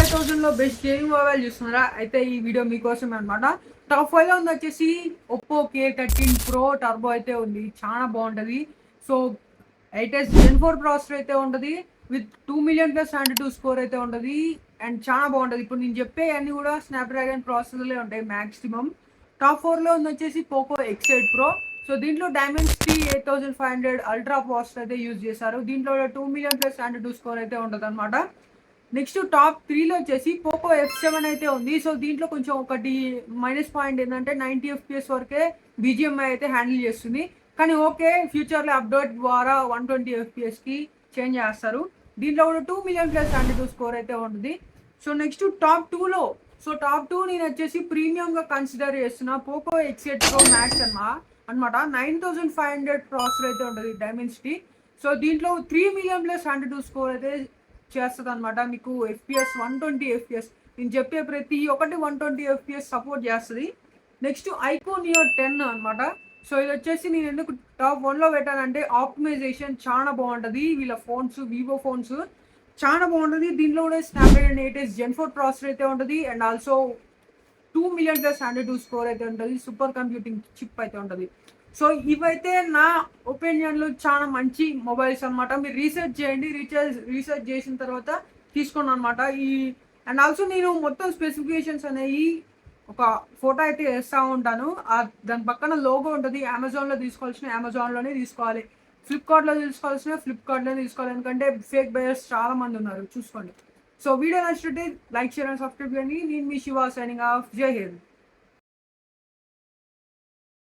5000లో best gaming mobile చూస్తున్నారా? అయితే ఈ వీడియో మీకోసమే అనమాట. టాప్ 5లో ఉంది వచ్చేసి ఒప్పో K13 Pro టర్బో అయితే ఉంది. చాలా బాగుంటుంది. సో 8s Gen 4 ప్రాసెసర్ అయితే ఉంటుంది. విత్ 2 మిలియన్ ప్లస్ 102 స్కోర్ అయితే ఉంటుంది. అండ్ చాలా బాగుంటుంది. ఇప్పుడు నేను చెప్పే అన్ని కూడా స్నాప్డ్రాగన్ ప్రాసెసర్లే ఉంటాయి మ్యాక్సిమం. టాప్ 4లో ఉంది వచ్చేసి పోకో X8 Pro. సో దీంట్లో డైమెన్సిటీ 8500 అల్ట్రా ప్రాసెసర్ అయితే యూజ్ చేశారు. దీంట్లో 2 మిలియన్ ప్లస్ 102 స్కోర్ అయితే ఉంటుంది అనమాట. నెక్స్ట్ టాప్ 3లో వచ్చేసి పోకో F7 అయితే ఉంది. సో దీంట్లో కొంచెం ఒకటి మైనస్ పాయింట్ ఏంటంటే 90 FPS వరకే BGMI అయితే హ్యాండిల్ చేస్తుంది. కానీ ఓకే, ఫ్యూచర్లో అప్డేట్ ద్వారా 120 FPSకి చేంజ్ చేస్తారు. దీంట్లో కూడా 2 మిలియన్ ప్లస్ 102 స్కోర్ అయితే ఉంటుంది. సో నెక్స్ట్ టాప్ 2లో టాప్ 2 నేను వచ్చేసి ప్రీమియంగా కన్సిడర్ చేస్తున్నా పోకో X8 Pro Max అనమాట. 9500 ప్రాసెసర్ అయితే ఉంటుంది డైమెన్సిటీ. సో దీంట్లో 3 మిలియన్ ప్లస్ 102 స్కోర్ అయితే చేస్తుంది అనమాట. మీకు FPS 120 FPS నేను చెప్పే ప్రతి ఒక్కటి 120 FPS సపోర్ట్ చేస్తుంది. నెక్స్ట్ ఐకో నియో 10 అనమాట. సో ఇది వచ్చేసి నేను ఎందుకు టాప్ 1లో పెట్టానంటే ఆప్టిమైజేషన్ చాలా బాగుంటుంది. వీళ్ళ ఫోన్స్ వివో ఫోన్స్ చాలా బాగుంటుంది. దీంట్లో కూడా స్నాప్డ్రాగన్ 8s Gen 4 ప్రాసెసర్ అయితే ఉంటుంది. And also 2 million plus 102 score అయితే ఉంటుంది. సూపర్ కంప్యూటింగ్ చిప్ అయితే ఉంటుంది. సో ఇవైతే నా ఒపీనియన్లో చాలా మంచి మొబైల్స్ అనమాట. మీరు రీసెర్చ్ చేయండి. రీసెర్చ్ చేసిన తర్వాత తీసుకోండి అనమాట. అండ్ ఆల్సో నేను మొత్తం స్పెసిఫికేషన్స్ అనేవి ఒక ఫోటో అయితే వేస్తూ ఉంటాను. దాని పక్కన లోగో ఉంటుంది. అమెజాన్లో తీసుకోవాల్సిన అమెజాన్లోనే తీసుకోవాలి. ఫ్లిప్కార్ట్లో తీసుకోవాల్సిన ఫ్లిప్కార్ట్లోనే తీసుకోవాలి. ఎందుకంటే ఫేక్ బయర్స్ చాలా మంది ఉన్నారు, చూసుకోండి. సో వీడియో నచ్చినట్టే లైక్, షేర్ అండ్ సబ్స్క్రైబ్ చేయండి. నేను మీ శివ, సైనింగ్ ఆఫ్. జై హింద్.